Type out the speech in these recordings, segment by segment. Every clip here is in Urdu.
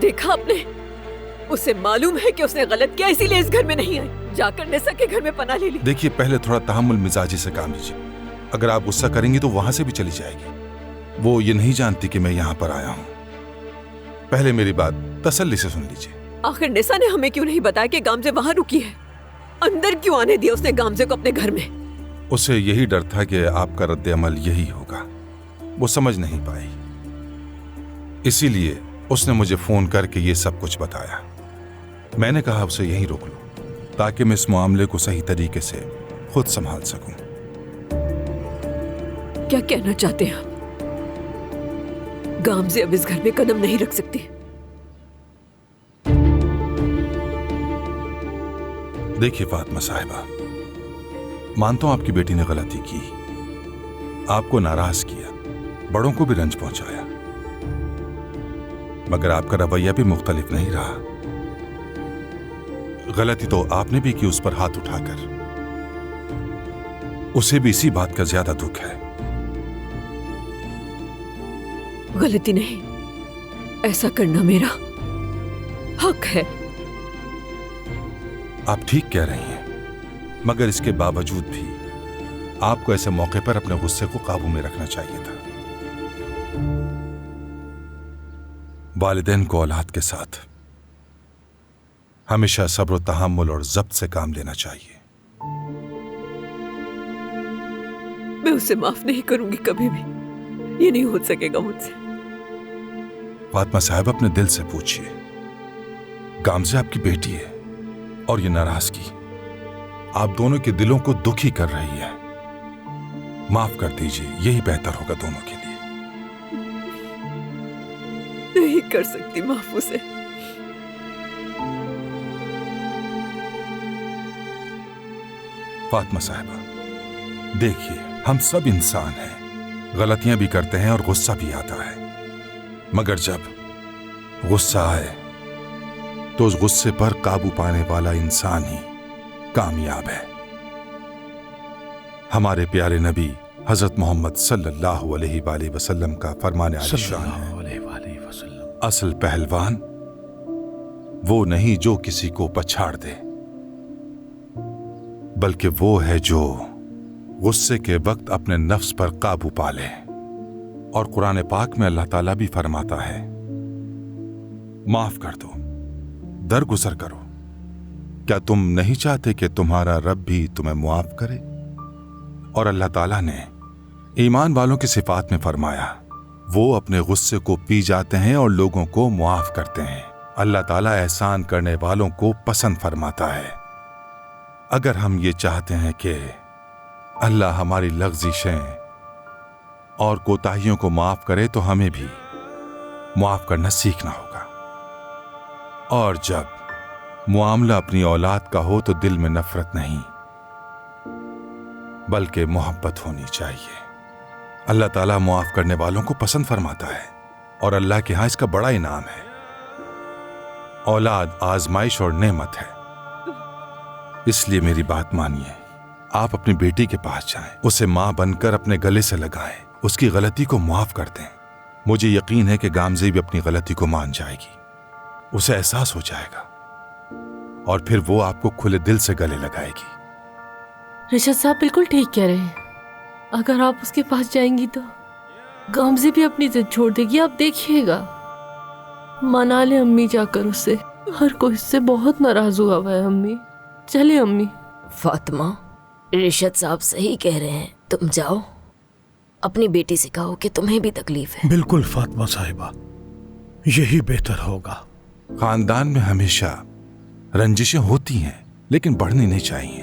دیکھا آپ نے؟ اسے معلوم ہے کہ اس نے غلط کیا، اسی لیے اس گھر میں نہیں آئی، جا کر نیسا کے گھر میں پناہ لے لی۔ دیکھیے پہلے تھوڑا تحمل مزاجی سے کام لیجیے، اگر آپ غصہ کریں گی تو وہاں سے بھی چلی جائے گی۔ وہ یہ نہیں جانتی کہ میں یہاں پر آیا ہوں۔ پہلے میری بات تسلی سے سن لیجیے۔ آخر نیسا نے ہمیں کیوں نہیں بتایا کہ گامزے وہاں رکی ہے؟ اندر کیوں آنے دیا اس نے گامزے کو اپنے گھر میں؟ اسے یہی ڈر تھا کہ آپ کا رد عمل یہی ہوگا، وہ سمجھ نہیں پائی، اسی لیے اس نے مجھے فون کر کے یہ سب کچھ بتایا۔ میں نے کہا اسے یہیں روک لو تاکہ میں اس معاملے کو صحیح طریقے سے خود سنبھال سکوں۔ کیا کہنا چاہتے ہیں آپ؟ گامزے اب اس گھر میں قدم نہیں رکھ سکتی؟ دیکھیے فاطمہ صاحبہ، مانتا ہوں آپ کی بیٹی نے غلطی کی، آپ کو ناراض کیا، بڑوں کو بھی رنج پہنچایا، مگر آپ کا رویہ بھی مختلف نہیں رہا۔ غلطی تو آپ نے بھی کی اس پر ہاتھ اٹھا کر، اسے بھی اسی بات کا زیادہ دکھ ہے۔ غلطی نہیں، ایسا کرنا میرا حق ہے۔ آپ ٹھیک کہہ رہی ہیں، مگر اس کے باوجود بھی آپ کو ایسے موقع پر اپنے غصے کو قابو میں رکھنا چاہیے تھا۔ والدین کو اولاد کے ساتھ ہمیشہ صبر و تحمل اور ضبط سے کام لینا چاہیے۔ میں اسے معاف نہیں کروں گی کبھی بھی، یہ نہیں ہو سکے گا مجھ سے۔ فاطمہ صاحب اپنے دل سے پوچھیے، گامزے آپ کی بیٹی ہے اور یہ ناراضگی آپ دونوں کے دلوں کو دکھی کر رہی ہے، معاف کر دیجیے، یہی بہتر ہوگا دونوں کے لیے۔ نہیں کر سکتی معاف اسے۔ فاطمہ صاحبہ دیکھیے، ہم سب انسان ہیں، غلطیاں بھی کرتے ہیں اور غصہ بھی آتا ہے، مگر جب غصہ آئے تو اس غصے پر قابو پانے والا انسان ہی کامیاب ہے۔ ہمارے پیارے نبی حضرت محمد صلی اللہ علیہ وآلہ وسلم کا فرمان عالی شان ہے، اصل پہلوان وہ نہیں جو کسی کو پچھاڑ دے، بلکہ وہ ہے جو غصے کے وقت اپنے نفس پر قابو پا لے۔ اور قرآن پاک میں اللہ تعالیٰ بھی فرماتا ہے، معاف کر دو، درگزر کرو، کیا تم نہیں چاہتے کہ تمہارا رب بھی تمہیں معاف کرے؟ اور اللہ تعالیٰ نے ایمان والوں کی صفات میں فرمایا، وہ اپنے غصے کو پی جاتے ہیں اور لوگوں کو معاف کرتے ہیں۔ اللہ تعالیٰ احسان کرنے والوں کو پسند فرماتا ہے۔ اگر ہم یہ چاہتے ہیں کہ اللہ ہماری لغزشیں اور کوتاہیوں کو معاف کرے تو ہمیں بھی معاف کرنا سیکھنا ہوگا۔ اور جب معاملہ اپنی اولاد کا ہو تو دل میں نفرت نہیں بلکہ محبت ہونی چاہیے۔ اللہ تعالیٰ معاف کرنے والوں کو پسند فرماتا ہے، اور اللہ کے ہاں اس کا بڑا انعام ہے۔ اولاد آزمائش اور نعمت ہے، اس لیے میری بات مانیے، آپ اپنی بیٹی کے پاس جائیں، اسے ماں بن کر اپنے گلے سے لگائیں، اس کی غلطی کو معاف کر دیں۔ مجھے یقین ہے کہ گامزے بھی اپنی غلطی کو مان جائے گی، اسے احساس ہو جائے گا، اور پھر وہ آپ کو کھلے دل سے گلے لگائے گی۔ رشد صاحب بالکل ٹھیک کہہ رہے ہیں، اگر آپ اس کے پاس جائیں گی تو گامزے بھی اپنی ضد چھوڑ دے گی، آپ دیکھیے گا۔ منا لے امی جا کر اس سے، ہر کوئی اس سے بہت ناراض ہوا ہے امی۔ چلے امی۔ فاطمہ، رشد صاحب صحیح کہہ رہے ہیں، تم جاؤ اپنی بیٹی سے کہو کہ تمہیں بھی تکلیف ہے۔ بالکل فاطمہ صاحبہ، یہی بہتر ہوگا۔ خاندان میں ہمیشہ رنجشیں ہوتی ہیں لیکن بڑھنی نہیں چاہیے۔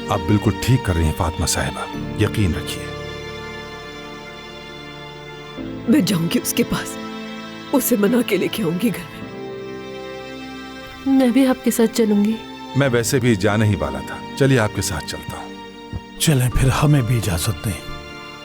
آپ بالکل ٹھیک کر رہی ہیں فاطمہ صاحبہ، یقین رکھیے۔ میں جاؤں گی اس کے پاس، اسے منا کے لے کے آؤں گی گھر میں۔ میں بھی آپ کے ساتھ چلوں گی۔ میں ویسے بھی جانے ہی والا تھا، چلیے آپ کے ساتھ چلتا ہوں۔ چلیں پھر، ہمیں بھی اجازت دیں۔